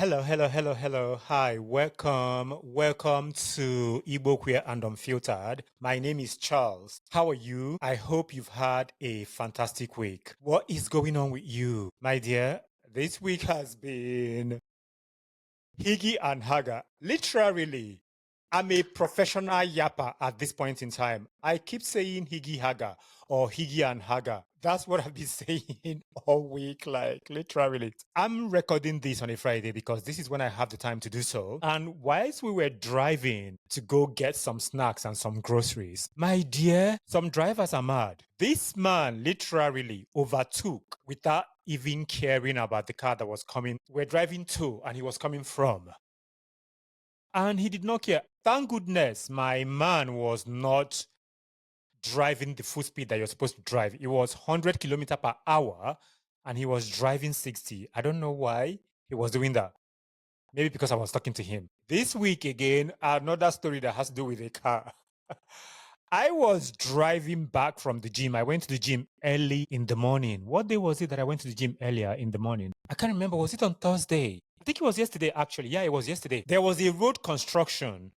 Hello. Hi, welcome to Igbo Queer and Unfiltered. My name is Charles. How are you? I hope you've had a fantastic week. What is going on with you, my dear? This week has been Higgy and Haga. Literally, I'm a professional yapper at this point in time. I keep saying Higgy Haga or Higgy and Haga. That's what I've been saying all week, like literally. I'm recording this on a Friday because this is when I have the time to do so. And whilst we were driving to go get some snacks and some groceries, my dear, some drivers are mad. This man literally overtook without even caring about the car that was coming. We're driving to, and he was coming from. And he did not care. Thank goodness my man was not driving the full speed that you're supposed to drive. It was 100 kilometers per hour, and he was driving 60. I don't know why he was doing that. Maybe because I was talking to him. This week again, another story that has to do with a car. I was driving back from the gym. I went to the gym early in the morning. What day was it that I went to the gym earlier in the morning? I can't remember. Was it on Thursday? I think it was yesterday, actually. Yeah, it was yesterday. There was a road construction,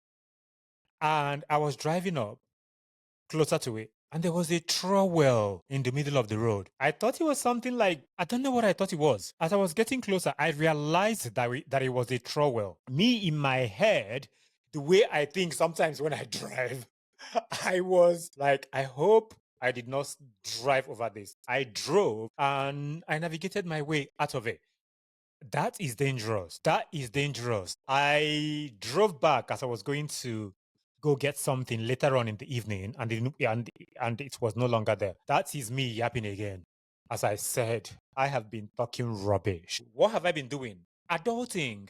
and I was driving up closer to it. And there was a trowel in the middle of the road. I thought it was something like, I don't know what I thought it was. As I was getting closer, I realized that it was a trowel. Me in my head, the way I think sometimes when I drive, I was like, I hope I did not drive over this. I drove and I navigated my way out of it. That is dangerous. That is dangerous. I drove back as I was going to go get something later on in the evening, and it was no longer there. That is me yapping again. As I said, I have been talking rubbish. What have I been doing? Adulting,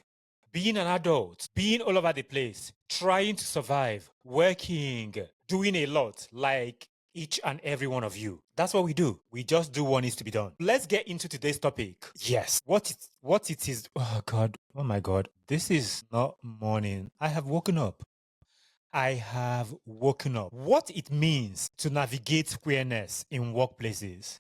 being an adult, being all over the place, trying to survive, working, doing a lot like each and every one of you. That's what we do. We just do what needs to be done. Let's get into today's topic. Yes. What it is. Oh God. Oh my God. This is not morning. I have woken up. I have woken up. What it means to navigate queerness in workplaces,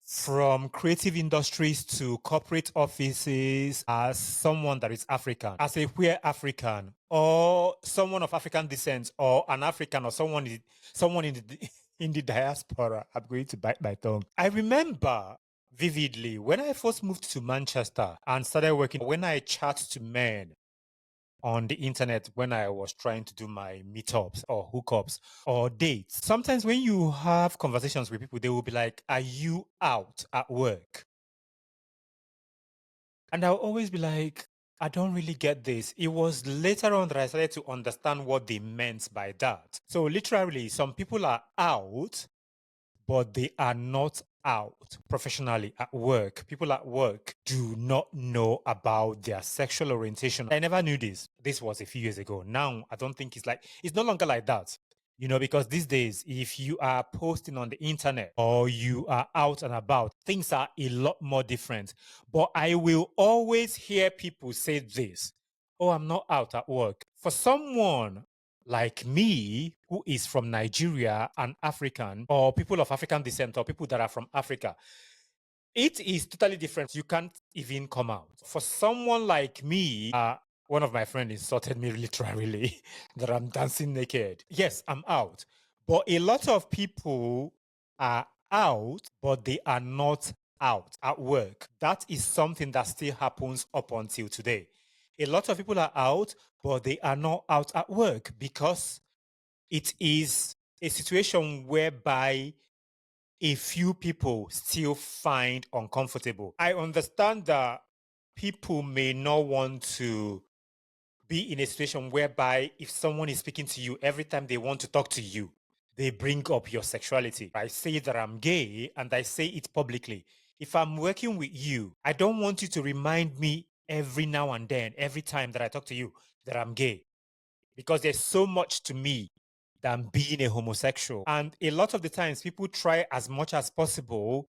from creative industries to corporate offices, as someone that is African, as a queer African, or someone of African descent, or an African, or someone in the in the diaspora. I'm going to bite my tongue. I remember vividly when I first moved to Manchester and started working. When I chat to men on the internet, when I was trying to do my meetups or hookups or dates. Sometimes when you have conversations with people, they will be like, "Are you out at work?" And I'll always be like, "I don't really get this." It was later on that I started to understand what they meant by that. So literally, some people are out, but they are not out professionally at work. People at work do not know about their sexual orientation. I never knew this. This was a few years ago. Now, I don't think it's no longer like that. Because these days, if you are posting on the internet or you are out and about, things are a lot more different. But I will always hear people say this: "Oh, I'm not out at work." For someone like me, who is from Nigeria and African, or people of African descent, or people that are from Africa, it is totally different. You can't even come out. For someone like me, one of my friends insulted me literally that I'm dancing naked. Yes, I'm out. But a lot of people are out, but they are not out at work. That is something that still happens up until today. A lot of people are out, but they are not out at work because it is a situation whereby a few people still find uncomfortable. I understand that people may not want to be in a situation whereby if someone is speaking to you, every time they want to talk to you, they bring up your sexuality. I say that I'm gay and I say it publicly. If I'm working with you, I don't want you to remind me every now and then, every time that I talk to you, that I'm gay, because there's so much to me than being a homosexual. And a lot of the times, people try as much as possible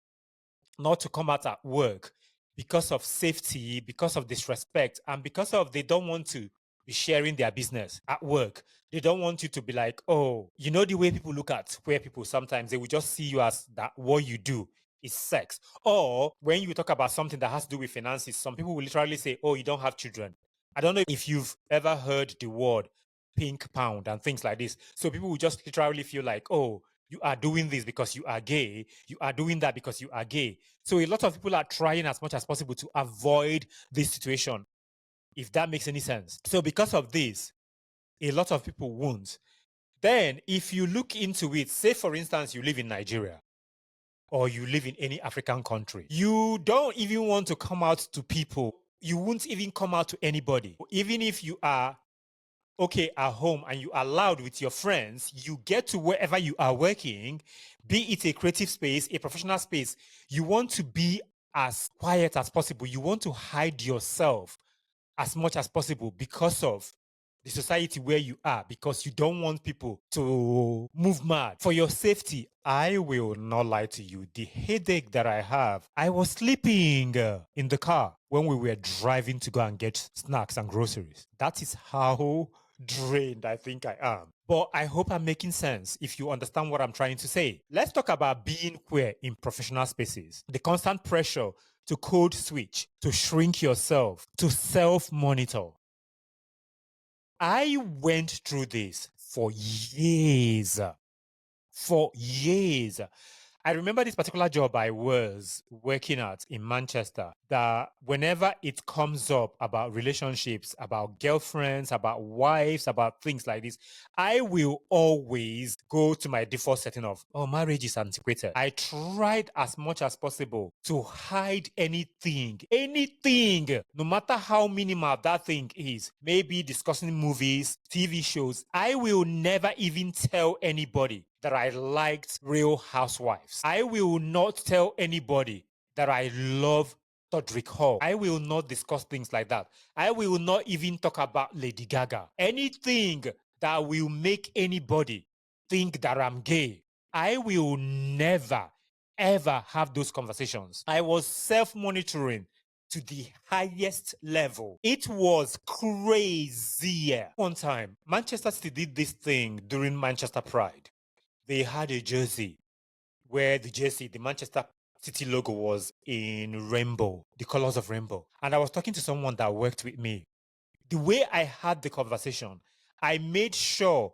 not to come out at work because of safety, because of disrespect, and because of they don't want to be sharing their business at work. They don't want you to be like, oh, the way people look at queer people sometimes, they will just see you as that what you do is sex. Or when you talk about something that has to do with finances, some people will literally say, oh, you don't have children. I don't know if you've ever heard the word pink pound and things like this. So people will just literally feel like, oh, you are doing this because you are gay. You are doing that because you are gay. So a lot of people are trying as much as possible to avoid this situation, if that makes any sense. So because of this, a lot of people won't. Then if you look into it, say for instance, you live in Nigeria or you live in any African country, you don't even want to come out to people. You won't even come out to anybody. Even if you are okay at home and you are loud with your friends, you get to wherever you are working, be it a creative space, a professional space, you want to be as quiet as possible. You want to hide yourself as much as possible because of the society where you are, because you don't want people to move mad. For your safety, I will not lie to you. The headache that I have, I was sleeping in the car when we were driving to go and get snacks and groceries. That is how drained I think I am. But I hope I'm making sense if you understand what I'm trying to say. Let's talk about being queer in professional spaces. The constant pressure to code switch, to shrink yourself, to self-monitor. I went through this for years. For years. I remember this particular job I was working at in Manchester, that whenever it comes up about relationships, about girlfriends, about wives, about things like this, I will always go to my default setting of, oh, marriage is antiquated. I tried as much as possible to hide anything, no matter how minimal that thing is. Maybe discussing movies, TV shows. I will never even tell anybody that I liked Real Housewives. I will not tell anybody that I love Todrick Hall. I will not discuss things like that. I will not even talk about Lady Gaga. Anything that will make anybody think that I'm gay, I will never, ever have those conversations. I was self-monitoring to the highest level. It was crazy. One time, Manchester City did this thing during Manchester Pride. They had a jersey where the Manchester City logo was in rainbow, the colors of rainbow. And I was talking to someone that worked with me. The way I had the conversation, I made sure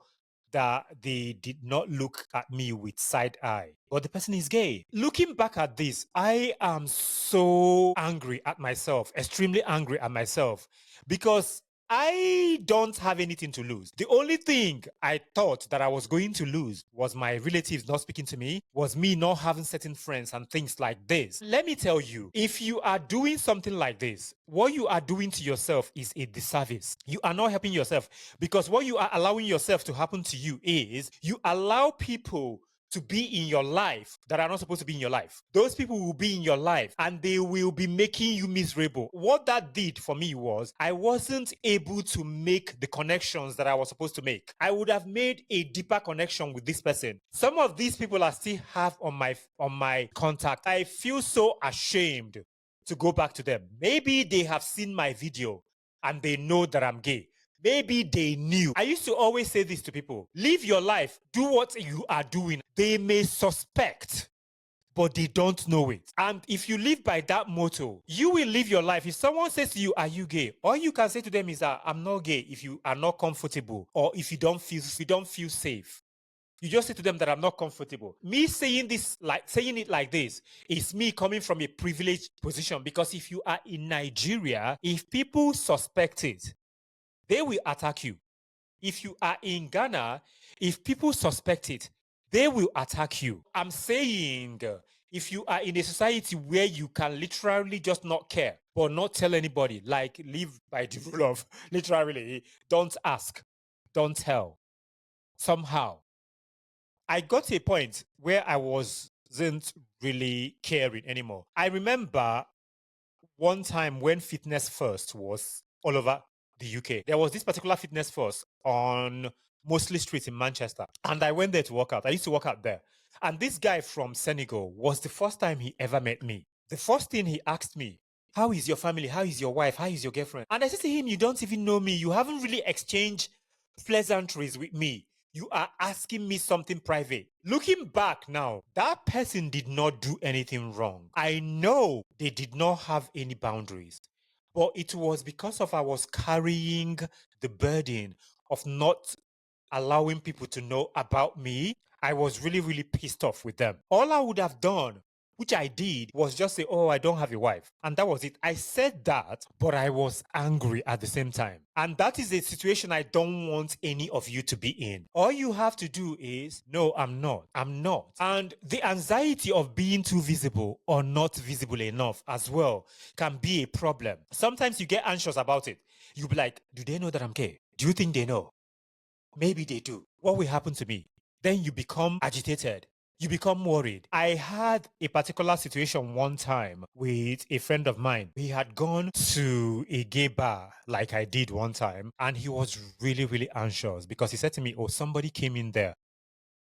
that they did not look at me with side eye. But the person is gay. Looking back at this, I am so angry at myself, extremely angry at myself, because I don't have anything to lose. The only thing I thought that I was going to lose was my relatives not speaking to me, was me not having certain friends and things like this. Let me tell you, if you are doing something like this, what you are doing to yourself is a disservice. You are not helping yourself, because what you are allowing yourself to happen to you is you allow people to be in your life that are not supposed to be in your life. Those people will be in your life and they will be making you miserable. What that did for me was I wasn't able to make the connections that I was supposed to make. I would have made a deeper connection with this person. Some of these people I still have on my contact. I feel so ashamed to go back to them. Maybe they have seen my video and they know that I'm gay. Maybe they knew. I used to always say this to people. Live your life. Do what you are doing. They may suspect, but they don't know it. And if you live by that motto, you will live your life. If someone says to you, are you gay? All you can say to them is that I'm not gay if you are not comfortable or if you don't feel safe. You just say to them that I'm not comfortable. Me saying it like this is me coming from a privileged position, because if you are in Nigeria, if people suspect it, they will attack you. If you are in Ghana, if people suspect it, they will attack you. I'm saying, if you are in a society where you can literally just not care, but not tell anybody, like live by the rule of literally, don't ask, don't tell. Somehow, I got to a point where I wasn't really caring anymore. I remember one time when Fitness First was all over the UK. There was this particular Fitness First on Mosley Street in Manchester. And I went there to work out. I used to work out there. And this guy from Senegal was the first time he ever met me. The first thing he asked me, how is your family? How is your wife? How is your girlfriend? And I said to him, you don't even know me. You haven't really exchanged pleasantries with me. You are asking me something private. Looking back now, that person did not do anything wrong. I know they did not have any boundaries, but it was because of I was carrying the burden of not allowing people to know about me. I was really, really pissed off with them. All I would have done, which I did, was just say, "Oh, I don't have a wife." And that was it. I said that, but I was angry at the same time. And that is a situation I don't want any of you to be in. All you have to do is, "No, I'm not. I'm not." And the anxiety of being too visible or not visible enough as well can be a problem. Sometimes you get anxious about it. You'll be like, "Do they know that I'm gay? Do you think they know? Maybe they do. What will happen to me?" Then you become agitated. You become worried. I had a particular situation one time with a friend of mine. He had gone to a gay bar like I did one time, and he was really, really anxious because he said to me, "Oh, somebody came in there,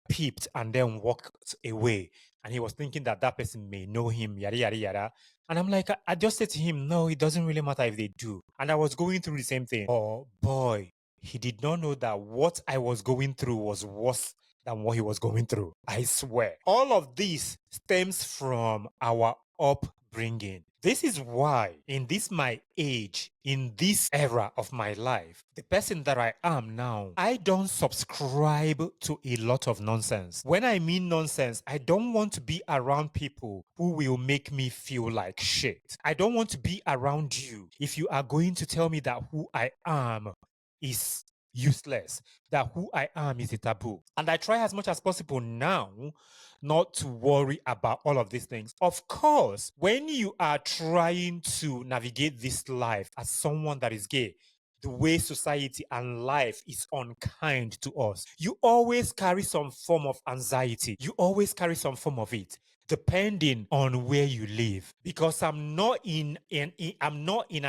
peeped, and then walked away." And he was thinking that that person may know him, yada, yada, yada. And I'm like, I just said to him, "No, it doesn't really matter if they do." And I was going through the same thing. Oh, boy. He did not know that what I was going through was worse than what he was going through. I swear. All of this stems from our upbringing. This is why, in this my age, in this era of my life, the person that I am now, I don't subscribe to a lot of nonsense. When I mean nonsense, I don't want to be around people who will make me feel like shit. I don't want to be around you if you are going to tell me that who I am is useless, that who I am is a taboo. And I try as much as possible now not to worry about all of these things. Of course, when you are trying to navigate this life as someone that is gay, the way society and life is unkind to us, you always carry some form of anxiety. You always carry some form of it, depending on where you live, because I'm not in an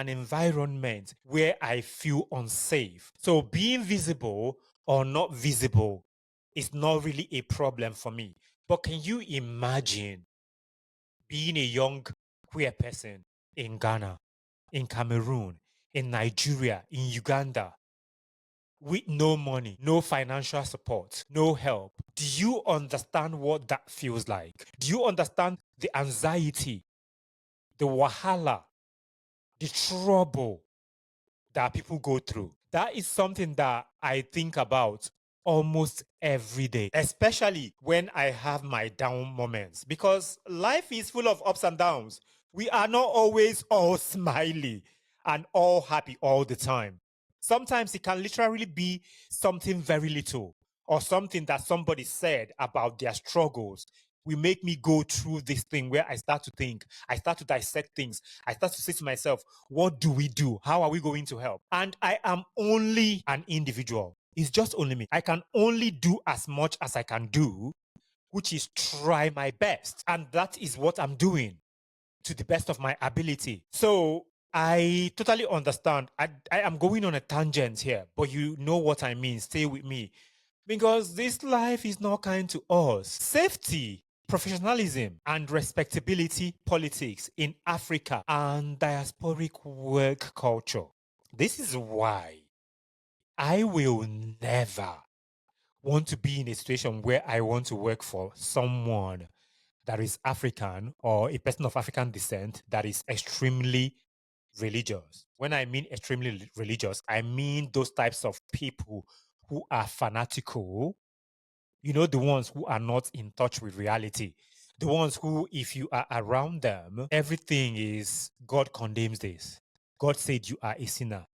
environment where I feel unsafe. So being visible or not visible is not really a problem for me. But can you imagine being a young queer person in Ghana, in Cameroon, in Nigeria, in Uganda, with no money, no financial support, no help? Do you understand what that feels like? Do you understand the anxiety, the wahala, the trouble that people go through? That is something that I think about almost every day, especially when I have my down moments, because life is full of ups and downs. We are not always all smiley and all happy all the time. Sometimes it can literally be something very little or something that somebody said about their struggles will make me go through this thing where I start to think, I start to dissect things, I start to say to myself, what do we do? How are we going to help? And I am only an individual. It's just only me. I can only do as much as I can do, which is try my best. And that is what I'm doing to the best of my ability. So I totally understand. I am going on a tangent here, but you know what I mean. Stay with me. Because this life is not kind to us. Safety, professionalism, and respectability politics in Africa and diasporic work culture. This is why I will never want to be in a situation where I want to work for someone that is African or a person of African descent that is extremely religious. When I mean extremely religious, I mean those types of people who are fanatical, you know, the ones who are not in touch with reality, the ones who, if you are around them, everything is God condemns this. God said you are a sinner.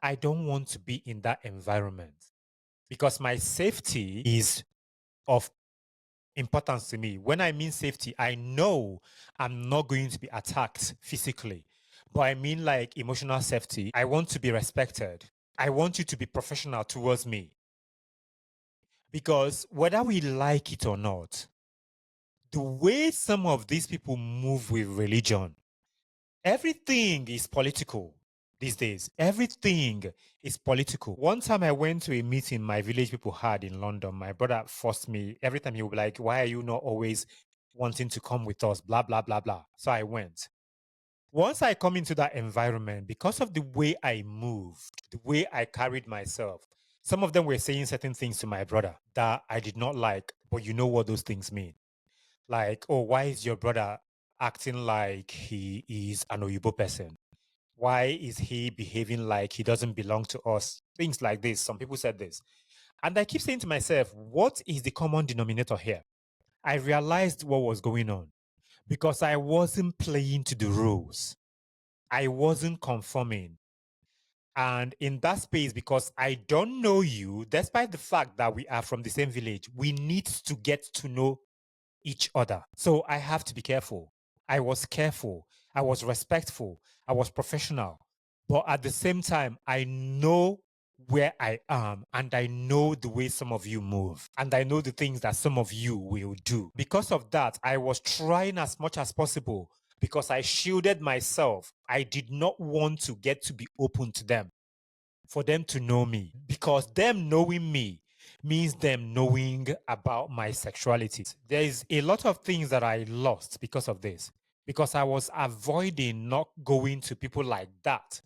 I don't want to be in that environment because my safety is of importance to me. When I mean safety, I know I'm not going to be attacked physically, but I mean like emotional safety. I want to be respected. I want you to be professional towards me because whether we like it or not, the way some of these people move with religion, everything is political these days. Everything is political. One time I went to a meeting my village people had in London. My brother forced me. Every time he would be like, "Why are you not always wanting to come with us?" Blah, blah, blah, blah. So I went. Once I come into that environment, because of the way I moved, the way I carried myself, Some of them were saying certain things to my brother that I did not like, but you know what those things mean. Like, oh, why is your brother acting like he is an Oyibo person? Why is he behaving like he doesn't belong to us? Things like this. Some people said this. And I keep saying to myself, what is the common denominator here? I realized what was going on because I wasn't playing to the rules. I wasn't conforming. And in that space, because I don't know you, despite the fact that we are from the same village, we need to get to know each other. So I have to be careful. I was careful. I was respectful. I was professional. But at the same time, I know where I am and I know the way some of you move and I know the things that some of you will do. Because of that, I was trying as much as possible because I shielded myself. I did not want to get to be open to them for them to know me because them knowing me means them knowing about my sexuality. There is a lot of things that I lost because of this, because I was avoiding not going to people like that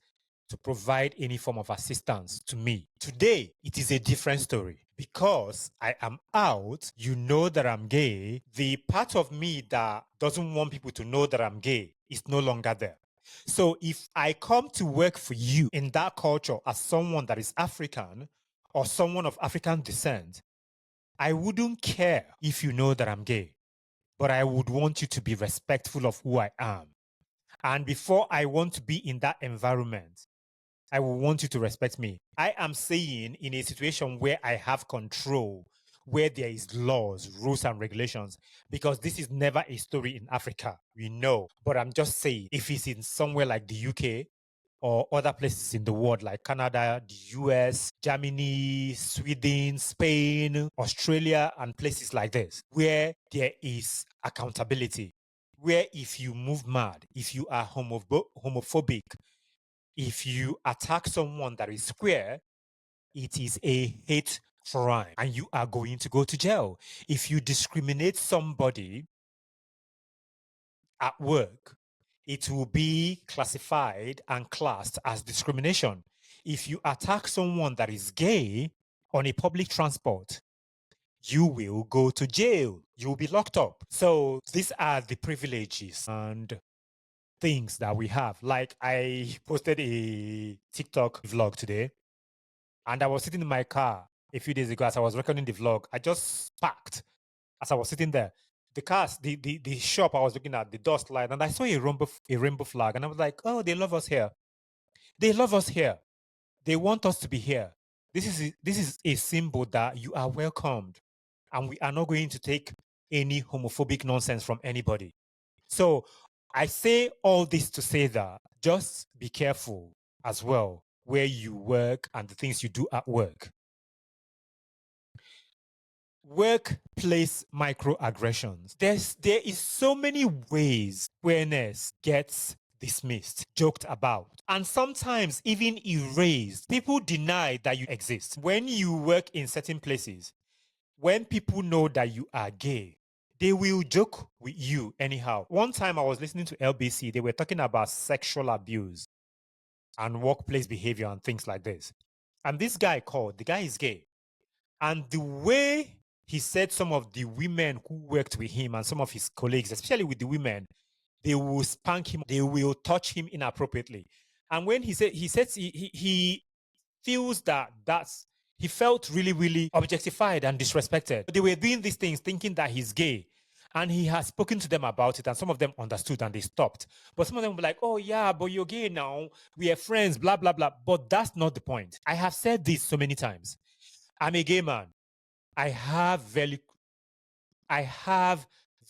to provide any form of assistance to me. Today, it is a different story because I am out. You know that I'm gay. The part of me that doesn't want people to know that I'm gay is no longer there. So if I come to work for you in that culture as someone that is African or someone of African descent, I wouldn't care if you know that I'm gay, but I would want you to be respectful of who I am. And before I want to be in that environment, I will want you to respect me. I am saying in a situation where I have control, where there is laws, rules, and regulations, because this is never a story in Africa. We know. But I'm just saying, if it's in somewhere like the UK or other places in the world like Canada, the US, Germany, Sweden, Spain, Australia, and places like this, where there is accountability, where if you move mad, if you are homophobic, if you attack someone that is queer, it is a hate crime and you are going to go to jail. If you discriminate somebody at work, it will be classified and classed as discrimination. If you attack someone that is gay on a public transport, you will go to jail. You'll be locked up. So these are the privileges and things that we have. Like I posted a TikTok vlog today and I was sitting in my car a few days ago as I was recording the vlog. I just parked as I was sitting there. The cars, the shop I was looking at, the dust light, and I saw a rainbow flag, and I was like, "Oh, they love us here. They love us here. They want us to be here. This is a symbol that you are welcomed, and we are not going to take any homophobic nonsense from anybody." So I say all this to say that just be careful as well where you work and the things you do at work. Workplace microaggressions. There is so many ways queerness gets dismissed, joked about, and sometimes even erased. People deny that you exist. When you work in certain places, when people know that you are gay, they will joke with you anyhow. One time I was listening to LBC, they were talking about sexual abuse and workplace behavior and things like this. And this guy called, the guy is gay. And the way he said some of the women who worked with him and some of his colleagues, especially with the women, they will spank him, they will touch him inappropriately. And when he says he feels he felt really, really objectified and disrespected. They were doing these things thinking that he's gay. And he has spoken to them about it, and some of them understood and they stopped. But some of them were like, oh, yeah, but you're gay now. We are friends, blah, blah, blah. But that's not the point. I have said this so many times. I'm a gay man. I have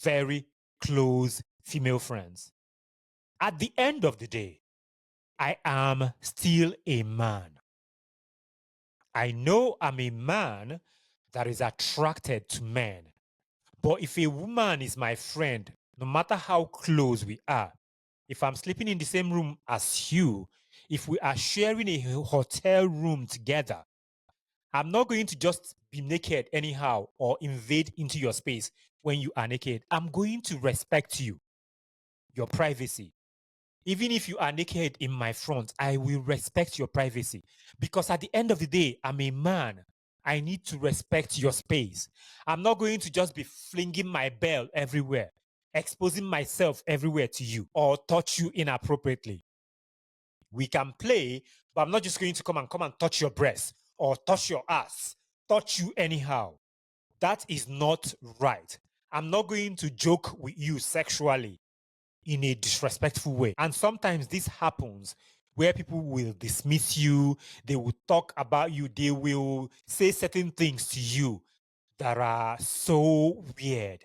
very close female friends. At the end of the day, I am still a man. I know I'm a man that is attracted to men. But if a woman is my friend, no matter how close we are, if I'm sleeping in the same room as you, if we are sharing a hotel room together, I'm not going to just be naked anyhow or invade into your space when you are naked. I'm going to respect you, your privacy. Even if you are naked in my front, I will respect your privacy. Because at the end of the day, I'm a man. I need to respect your space. I'm not going to just be flinging my bell everywhere, exposing myself everywhere to you, or touch you inappropriately. We can play, but I'm not just going to come and touch your breast or touch your ass, touch you anyhow. That is not right. I'm not going to joke with you sexually in a disrespectful way. And sometimes this happens where people will dismiss you, they will talk about you, they will say certain things to you that are so weird.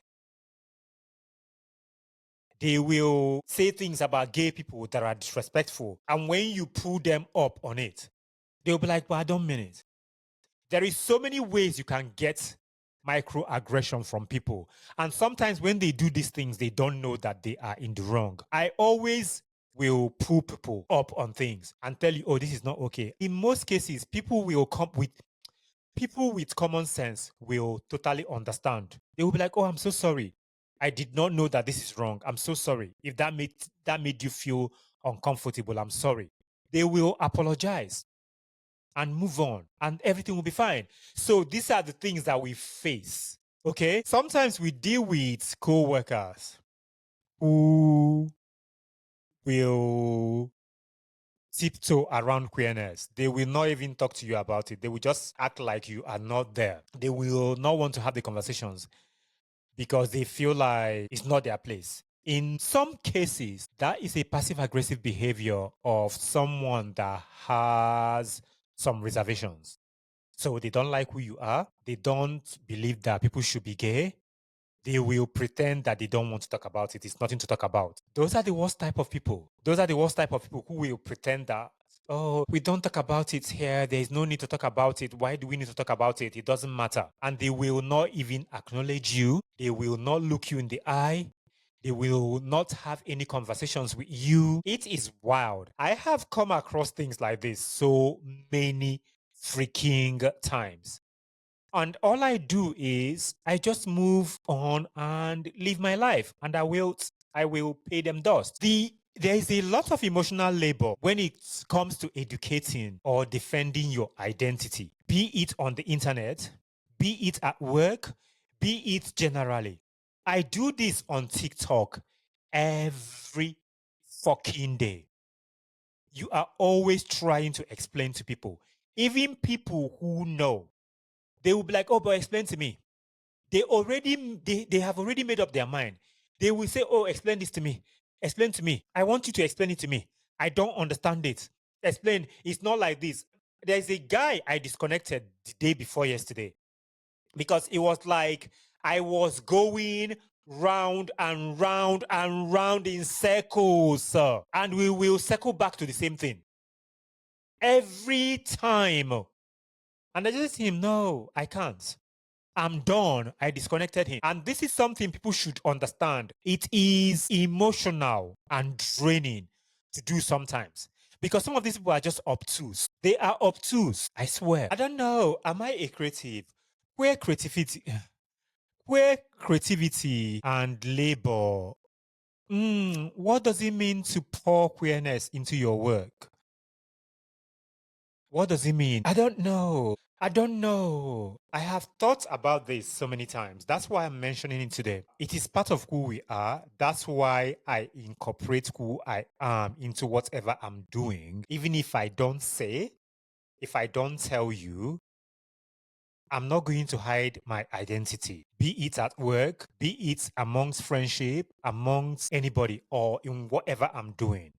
They will say things about gay people that are disrespectful. And when you pull them up on it, they'll be like, but I don't mean it. There is so many ways you can get microaggression from people. And sometimes when they do these things, they don't know that they are in the wrong. I always will pull people up on things and tell you, oh, this is not okay. In most cases, people with common sense will totally understand. They will be like, oh, I'm so sorry. I did not know that this is wrong. I'm so sorry. If that made you feel uncomfortable, I'm sorry. They will apologize and move on and everything will be fine. So these are the things that we face. Okay? Sometimes we deal with co-workers who will tiptoe around queerness. They will not even talk to you about it. They will just act like you are not there. They will not want to have the conversations because they feel like it's not their place. In some cases, that is a passive aggressive behavior of someone that has some reservations. So they don't like who you are. They don't believe that people should be gay. They will pretend that they don't want to talk about it. It's nothing to talk about. Those are the worst type of people. Those are the worst type of people who will pretend that, oh, we don't talk about it here. There is no need to talk about it. Why do we need to talk about it? It doesn't matter. And they will not even acknowledge you. They will not look you in the eye. They will not have any conversations with you. It is wild. I have come across things like this so many freaking times. And all I do is I just move on and live my life, and I will pay them dust. There is a lot of emotional labor when it comes to educating or defending your identity, be it on the internet, be it at work, be it generally. I do this on TikTok every fucking day. You are always trying to explain to people, even people who know. They will be like, oh, but explain to me. They have already made up their mind. They will say, oh, explain this to me. Explain to me. I want you to explain it to me. I don't understand it. Explain. It's not like this. There's a guy I disconnected the day before yesterday because it was like I was going round and round and round in circles, sir. And we will circle back to the same thing every time. And I just him, no, I can't. I'm done. I disconnected him. And this is something people should understand. It is emotional and draining to do sometimes. Because some of these people are just obtuse. They are obtuse, I swear. I don't know. Am I a creative? Where creativity where creativity and labor. What does it mean to pour queerness into your work? What does it mean? I don't know. I don't know. I have thought about this so many times. That's why I'm mentioning it today. It is part of who we are. That's why I incorporate who I am into whatever I'm doing. Even if I don't say, if I don't tell you, I'm not going to hide my identity, be it at work, be it amongst friendship, amongst anybody, or in whatever I'm doing.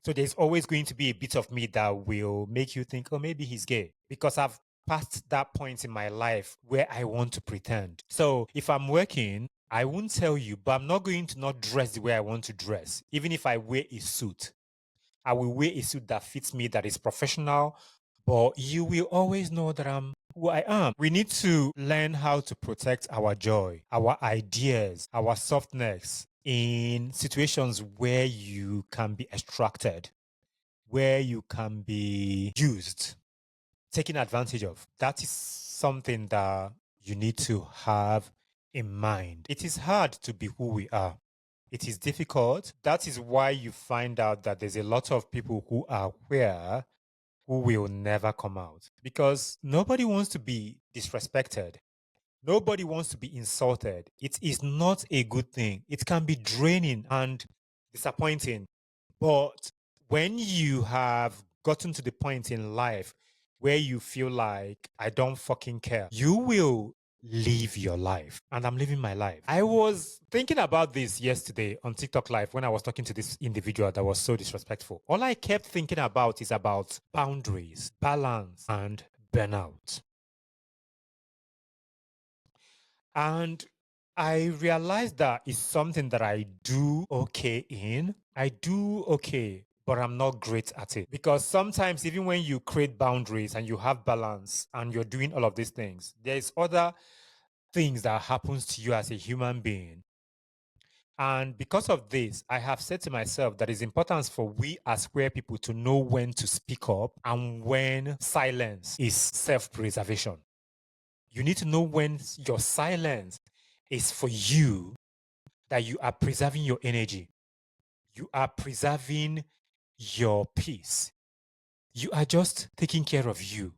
So there's always going to be a bit of me that will make you think, oh, maybe he's gay. Because I've passed that point in my life where I want to pretend. So if I'm working, I won't tell you, but I'm not going to not dress the way I want to dress. Even if I wear a suit, I will wear a suit that fits me, that is professional, but you will always know that I'm who I am. We need to learn how to protect our joy, our ideas, our softness in situations where you can be extracted, where you can be used, taken advantage of. That is something that you need to have in mind. It is hard to be who we are. It is difficult. That is why you find out that there's a lot of people who are queer who will never come out because nobody wants to be disrespected. Nobody wants to be insulted. It is not a good thing. It can be draining and disappointing. But when you have gotten to the point in life where you feel like, I don't fucking care, you will live your life. And I'm living my life. I was thinking about this yesterday on TikTok Live when I was talking to this individual that was so disrespectful. All I kept thinking about is about boundaries, balance, and burnout. And I realized that is something that I do okay in. I do okay, but I'm not great at it. Because sometimes, even when you create boundaries and you have balance and you're doing all of these things, there's other things that happens to you as a human being. And because of this, I have said to myself that it's important for we as queer people to know when to speak up and when silence is self-preservation. You need to know when your silence is for you, that you are preserving your energy. You are preserving your peace. You are just taking care of you.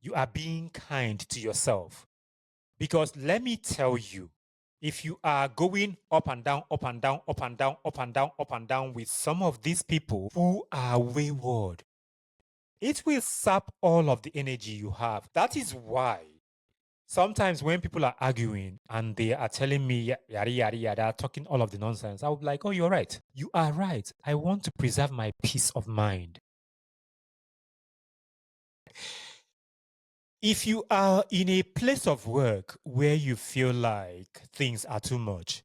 You are being kind to yourself. Because let me tell you, if you are going up and down, up and down, up and down, up and down, up and down with some of these people who are wayward, it will sap all of the energy you have. That is why sometimes when people are arguing and they are telling me yada yada yada, talking all of the nonsense, I'll be like, oh, you're right. You are right. I want to preserve my peace of mind. If you are in a place of work where you feel like things are too much,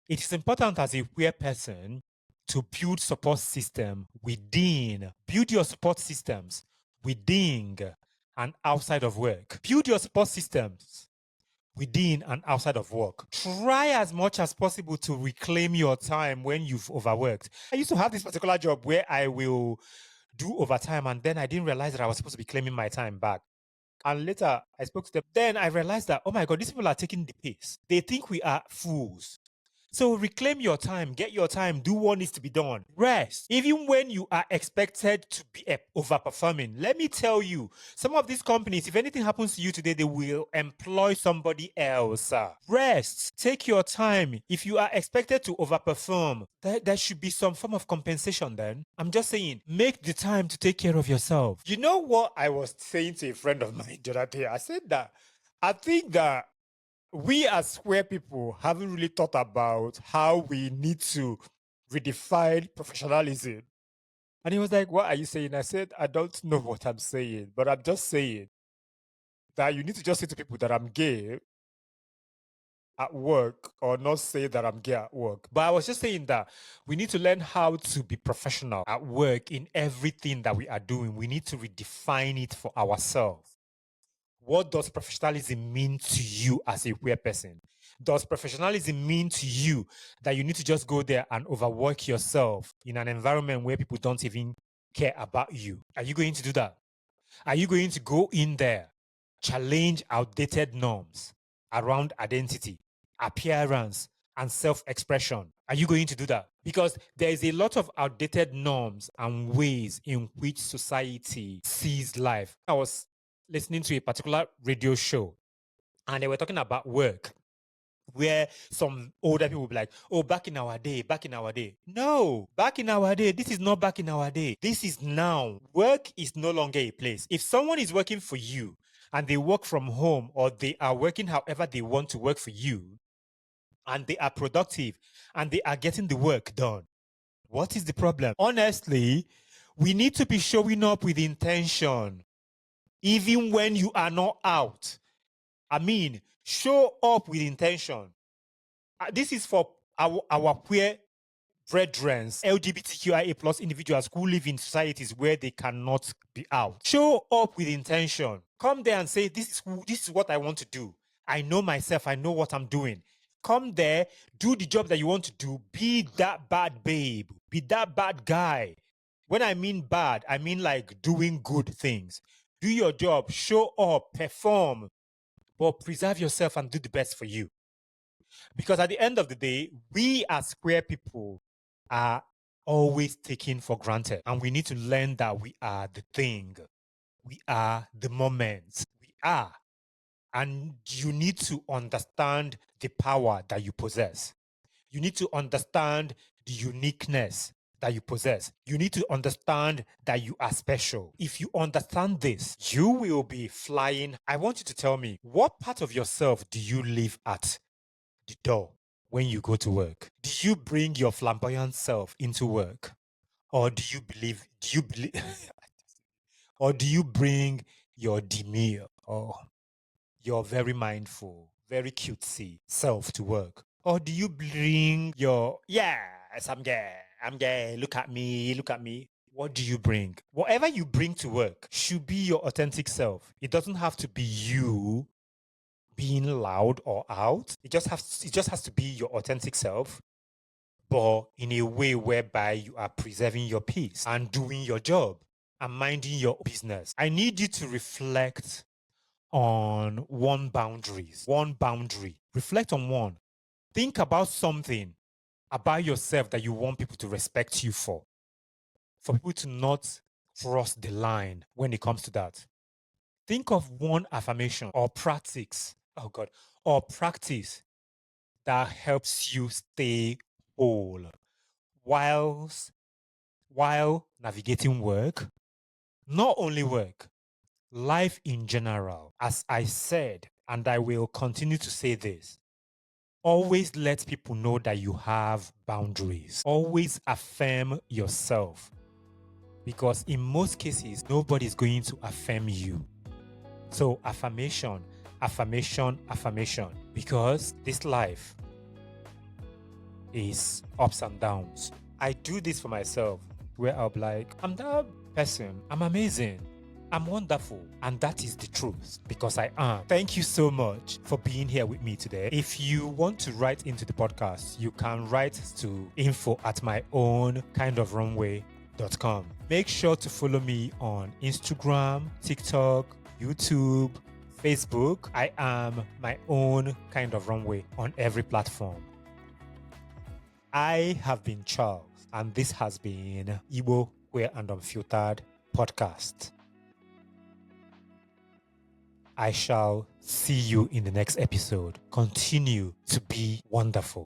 it is important as a queer person to build support system within, build your support systems within and outside of work. Build your support systems within and outside of work. Try as much as possible to reclaim your time when you've overworked. I used to have this particular job where I will do overtime and then I didn't realize that I was supposed to be claiming my time back. And later I spoke to them. Then I realized that, oh my God, these people are taking the piss. They think we are fools. So reclaim your time, get your time, do what needs to be done. Rest. Even when you are expected to be overperforming, let me tell you, some of these companies, if anything happens to you today, they will employ somebody else. Rest. Take your time. If you are expected to overperform, there should be some form of compensation then. I'm just saying, make the time to take care of yourself. You know what I was saying to a friend of mine the other day? I said that I think that we as queer people haven't really thought about how we need to redefine professionalism. And he was like, what are you saying? I said, I don't know what I'm saying, but I'm just saying that you need to just say to people that I'm gay at work or not say that I'm gay at work. But I was just saying that we need to learn how to be professional at work in everything that we are doing. We need to redefine it for ourselves. What does professionalism mean to you as a queer person? Does professionalism mean to you that you need to just go there and overwork yourself in an environment where people don't even care about you? Are you going to do that? Are you going to go in there, challenge outdated norms around identity, appearance, and self expression? Are you going to do that? Because there is a lot of outdated norms and ways in which society sees life. I was listening to a particular radio show and they were talking about work where some older people will be like, oh, back in our day, back in our day. No, back in our day, this is not back in our day. This is now. Work is no longer a place. If someone is working for you and they work from home or they are working however they want to work for you and they are productive and they are getting the work done, what is the problem? Honestly, we need to be showing up with intention even when you are not out. I mean, show up with intention. This is for our queer brethren, LGBTQIA plus individuals who live in societies where they cannot be out. Show up with intention. Come there and say, this is what I want to do. I know myself. I know what I'm doing. Come there, do the job that you want to do. Be that bad babe. Be that bad guy. When I mean bad, I mean like doing good things. Do your job, show up, perform, but preserve yourself and do the best for you. Because at the end of the day, we as queer people are always taken for granted. And we need to learn that we are the thing. We are the moment. We are. And you need to understand the power that you possess. You need to understand the uniqueness that you possess. You need to understand that you are special. If you understand this, you will be flying. I want you to tell me, what part of yourself do you leave at the door when you go to work? Do you bring your flamboyant self into work? Or do you believe, or do you bring your demure or your very mindful, very cutesy self to work? Or do you bring your, yes, I'm gay, look at me? What do you bring? Whatever you bring to work should be your authentic self. It doesn't have to be you being loud or out. It just has to be your authentic self, but in a way whereby you are preserving your peace and doing your job and minding your business. I need you to reflect on one boundary. Reflect on one. Think about something about yourself that you want people to respect you for people to not cross the line when it comes to that. Think of one affirmation or practice, oh God, or practice that helps you stay whole whilst while navigating work, not only work, life in general. As I said, and I will continue to say this, always let people know that you have boundaries. Always affirm yourself. Because in most cases, nobody's going to affirm you. So affirmation, affirmation, affirmation. Because this life is ups and downs. I do this for myself where I'll be like, I'm that person. I'm amazing. I'm wonderful. And that is the truth because I am. Thank you so much for being here with me today. If you want to write into the podcast, you can write to info@myownKindofRunway.com. Make sure to follow me on Instagram, TikTok, YouTube, Facebook. I am my own kind of runway on every platform. I have been Charles, and this has been Igbo Queer and Unfiltered podcast. I shall see you in the next episode. Continue to be wonderful.